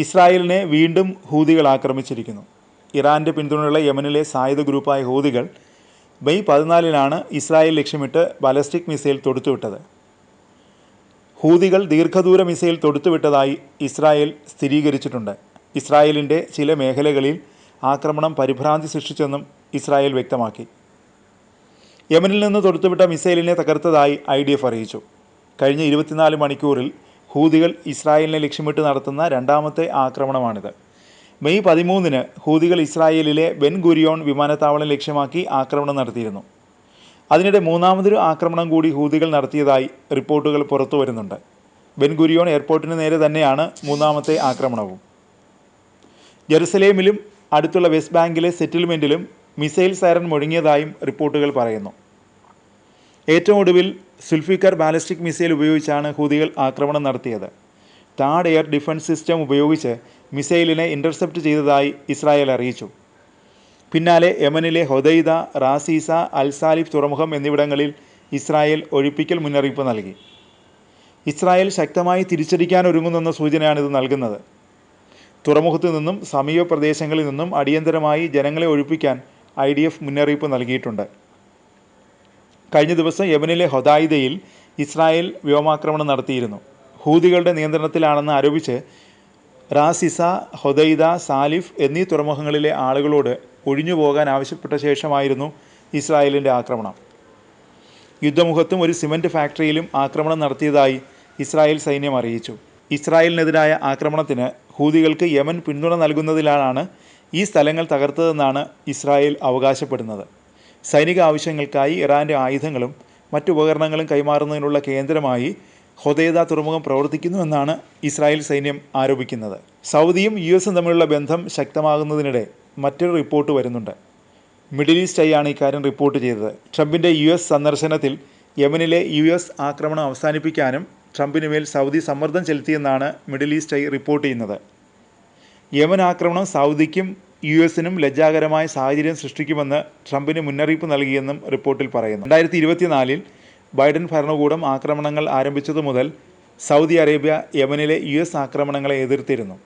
ഇസ്രായേലിനെ വീണ്ടും ഹൂതികൾ ആക്രമിച്ചിരിക്കുന്നു. ഇറാൻ്റെ പിന്തുണയുള്ള യമനിലെ സായുധ ഗ്രൂപ്പായ ഹൂതികൾ മെയ് 14 ഇസ്രായേൽ ലക്ഷ്യമിട്ട് ബാലിസ്റ്റിക് മിസൈൽ തൊടുത്തുവിട്ടത്. ഹൂതികൾ ദീർഘദൂര മിസൈൽ തൊടുത്തുവിട്ടതായി ഇസ്രായേൽ സ്ഥിരീകരിച്ചിട്ടുണ്ട്. ഇസ്രായേലിൻ്റെ ചില മേഖലകളിൽ ആക്രമണം പരിഭ്രാന്തി സൃഷ്ടിച്ചെന്നും ഇസ്രായേൽ വ്യക്തമാക്കി. യമനിൽ നിന്ന് തൊടുത്തുവിട്ട മിസൈലിനെ തകർത്തതായി IDF അറിയിച്ചു. കഴിഞ്ഞ 24 മണിക്കൂറിൽ ഹൂതികൾ ഇസ്രായേലിനെ ലക്ഷ്യമിട്ട് നടത്തുന്ന രണ്ടാമത്തെ ആക്രമണമാണിത്. മെയ് 13 ഹൂതികൾ ഇസ്രായേലിലെ ബെൻ ഗുരിയോൺ വിമാനത്താവളം ലക്ഷ്യമാക്കി ആക്രമണം നടത്തിയിരുന്നു. അതിനിടെ മൂന്നാമതൊരു ആക്രമണം കൂടി ഹൂതികൾ നടത്തിയതായി റിപ്പോർട്ടുകൾ പുറത്തു വരുന്നുണ്ട്. ബെൻ ഗുരിയോൺ എയർപോർട്ടിന് നേരെ തന്നെയാണ് മൂന്നാമത്തെ ആക്രമണവും. ജെറുസലേമിലും അടുത്തുള്ള വെസ്റ്റ് ബാങ്കിലെ സെറ്റിൽമെൻറ്റിലും മിസൈൽ സൈറൻ മുഴങ്ങിയതായും റിപ്പോർട്ടുകൾ പറയുന്നു. ഏറ്റവും ഒടുവിൽ സുൽഫിക്കർ ബാലിസ്റ്റിക് മിസൈൽ ഉപയോഗിച്ചാണ് ഹൂതികൾ ആക്രമണം നടത്തിയത്. താഡ് എയർ ഡിഫൻസ് സിസ്റ്റം ഉപയോഗിച്ച് മിസൈലിനെ ഇൻ്റർസെപ്റ്റ് ചെയ്തതായി ഇസ്രായേൽ അറിയിച്ചു. പിന്നാലെ യമനിലെ ഹൊദൈദ, റാസീസ, അൽ-സാലിഫ് തുറമുഖം എന്നിവിടങ്ങളിൽ ഇസ്രായേൽ ഒഴിപ്പിക്കൽ മുന്നറിയിപ്പ് നൽകി. ഇസ്രായേൽ ശക്തമായി തിരിച്ചടിക്കാനൊരുങ്ങുന്നെന്ന സൂചനയാണിത് നൽകുന്നത്. തുറമുഖത്തു നിന്നും സമീപ പ്രദേശങ്ങളിൽ നിന്നും അടിയന്തരമായി ജനങ്ങളെ ഒഴിപ്പിക്കാൻ IDF മുന്നറിയിപ്പ് നൽകിയിട്ടുണ്ട്. കഴിഞ്ഞ ദിവസം യമനിലെ ഹൊദൈദയിൽ ഇസ്രായേൽ വ്യോമാക്രമണം നടത്തിയിരുന്നു. ഹൂതികളുടെ നിയന്ത്രണത്തിലാണെന്ന് ആരോപിച്ച് റാസിസ, ഹൊദൈദ, സാലിഫ് എന്നീ തുറമുഖങ്ങളിലെ ആളുകളോട് ഒഴിഞ്ഞുപോകാൻ ആവശ്യപ്പെട്ട ശേഷമായിരുന്നു ഇസ്രായേലിൻ്റെ ആക്രമണം. യുദ്ധമുഖത്തും ഒരു സിമൻറ്റ് ഫാക്ടറിയിലും ആക്രമണം നടത്തിയതായി ഇസ്രായേൽ സൈന്യം അറിയിച്ചു. ഇസ്രായേലിനെതിരായ ആക്രമണത്തിന് ഹൂതികൾക്ക് യമൻ പിന്തുണ നൽകുന്നതിലാണ് ഈ സ്ഥലങ്ങൾ തകർത്തതെന്നാണ് ഇസ്രായേൽ അവകാശപ്പെടുന്നത്. സൈനിക ആവശ്യങ്ങൾക്കായി ഇറാൻ്റെ ആയുധങ്ങളും മറ്റു ഉപകരണങ്ങളും കൈമാറുന്നതിനുള്ള കേന്ദ്രമായി ഹൊദൈദ തുറമുഖം പ്രവർത്തിക്കുന്നുവെന്നാണ് ഇസ്രായേൽ സൈന്യം ആരോപിക്കുന്നത്. സൗദിയും US തമ്മിലുള്ള ബന്ധം ശക്തമാകുന്നതിനിടെ മറ്റൊരു റിപ്പോർട്ട് വരുന്നുണ്ട്. മിഡിൽ ഈസ്റ്റ് ഐ ഇക്കാര്യം റിപ്പോർട്ട് ചെയ്തത്. ട്രംപിൻ്റെ US സന്ദർശനത്തിൽ യമനിലെ US ആക്രമണം അവസാനിപ്പിക്കാനും ട്രംപിന് മേൽ സൗദി സമ്മർദ്ദം ചെലുത്തിയെന്നാണ് മിഡിൽ ഈസ്റ്റ് ഐ റിപ്പോർട്ട് ചെയ്യുന്നത്. യമൻ ആക്രമണം സൗദിക്കും US-നും ലജ്ജാകരമായ സാഹചര്യം സൃഷ്ടിക്കുമെന്ന് ട്രംപിന് മുന്നറിയിപ്പ് നൽകിയെന്നും റിപ്പോർട്ടിൽ പറയുന്നു. 2024 ബൈഡൻ ഭരണകൂടം ആക്രമണങ്ങൾ ആരംഭിച്ചതു മുതൽ സൗദി അറേബ്യ യമനിലെ US ആക്രമണങ്ങളെ എതിർത്തിരുന്നു.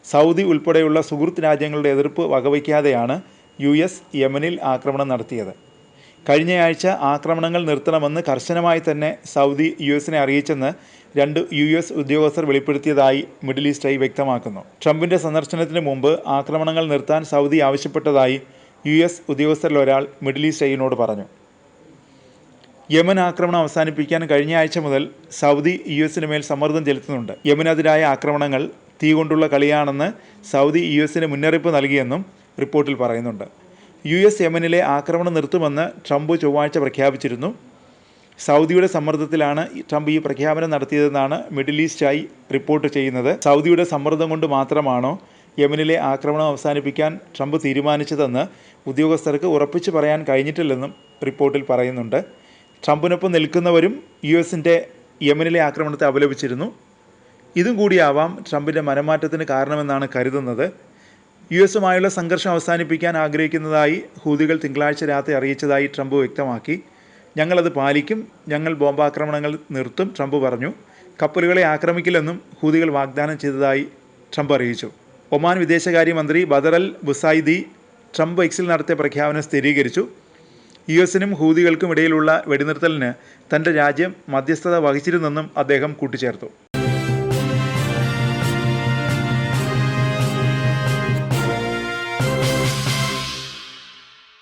സൗദി ഉൾപ്പെടെയുള്ള സുഹൃത്ത് രാജ്യങ്ങളുടെ എതിർപ്പ് വകവയ്ക്കാതെയാണ് US യമനിൽ ആക്രമണം നടത്തിയത്. കഴിഞ്ഞയാഴ്ച ആക്രമണങ്ങൾ നിർത്തണമെന്ന് കർശനമായി തന്നെ സൗദി US-നെ അറിയിച്ചെന്ന് 2 US ഉദ്യോഗസ്ഥർ വെളിപ്പെടുത്തിയതായി മിഡിൽ ഈസ്റ്റ് ഐ വ്യക്തമാക്കുന്നു. ട്രംപിൻ്റെ സന്ദർശനത്തിന് മുമ്പ് ആക്രമണങ്ങൾ നിർത്താൻ സൗദി ആവശ്യപ്പെട്ടതായി US ഉദ്യോഗസ്ഥരിൽ ഒരാൾ മിഡിൽ ഈസ്റ്റ് ഐയോട് പറഞ്ഞു. യമൻ ആക്രമണം അവസാനിപ്പിക്കാൻ കഴിഞ്ഞ ആഴ്ച മുതൽ സൗദി US-ന് മേൽ സമ്മർദ്ദം ചെലുത്തുന്നുണ്ട്. യമനെതിരായ ആക്രമണങ്ങൾ തീ കൊണ്ടുള്ള കളിയാണെന്ന് സൗദി US-ന് മുന്നറിയിപ്പ് നൽകിയെന്നും റിപ്പോർട്ടിൽ പറയുന്നുണ്ട്. US യമനിലെ ആക്രമണം നിർത്തുമെന്ന് ട്രംപ് ചൊവ്വാഴ്ച പ്രഖ്യാപിച്ചിരുന്നു. സൗദിയുടെ സമ്മർദ്ദത്തിലാണ് ട്രംപ് ഈ പ്രഖ്യാപനം നടത്തിയതെന്നാണ് മിഡിൽ ഈസ്റ്റ് ഐ റിപ്പോർട്ട് ചെയ്യുന്നത്. സൗദിയുടെ സമ്മർദ്ദം കൊണ്ട് മാത്രമാണോ യമനിലെ ആക്രമണം അവസാനിപ്പിക്കാൻ ട്രംപ് തീരുമാനിച്ചതെന്ന് ഉദ്യോഗസ്ഥർക്ക് ഉറപ്പിച്ച് പറയാൻ കഴിഞ്ഞിട്ടില്ലെന്നും റിപ്പോർട്ടിൽ പറയുന്നുണ്ട്. ട്രംപിനൊപ്പം നിൽക്കുന്നവരും US-ൻ്റെ യമനിലെ ആക്രമണത്തെ അപലപിച്ചിരുന്നു. ഇതും കൂടിയാവാം ട്രംപിൻ്റെ മനംമാറ്റത്തിന് കാരണമെന്നാണ് കരുതുന്നത്. US-ഉമായുള്ള സംഘർഷം അവസാനിപ്പിക്കാൻ ആഗ്രഹിക്കുന്നതായി ഹൂതികൾ തിങ്കളാഴ്ച രാത്രി അറിയിച്ചതായി ട്രംപ് വ്യക്തമാക്കി. ഞങ്ങളത് പാലിക്കും, ഞങ്ങൾ ബോംബാക്രമണങ്ങൾ നിർത്തും, ട്രംപ് പറഞ്ഞു. കപ്പലുകളെ ആക്രമിക്കില്ലെന്നും ഹൂതികൾ വാഗ്ദാനം ചെയ്തതായി ട്രംപ് അറിയിച്ചു. ഒമാൻ വിദേശകാര്യമന്ത്രി ബദർ അൽ ബുസൈദി ട്രംപ് എക്സിൽ നടത്തിയ പ്രഖ്യാപനം സ്ഥിരീകരിച്ചു. US-നും ഹൂതികൾക്കും ഇടയിലുള്ള വെടിനിർത്തലിന് തൻ്റെ രാജ്യം മധ്യസ്ഥത വഹിച്ചിരുന്നെന്നും അദ്ദേഹം കൂട്ടിച്ചേർത്തു.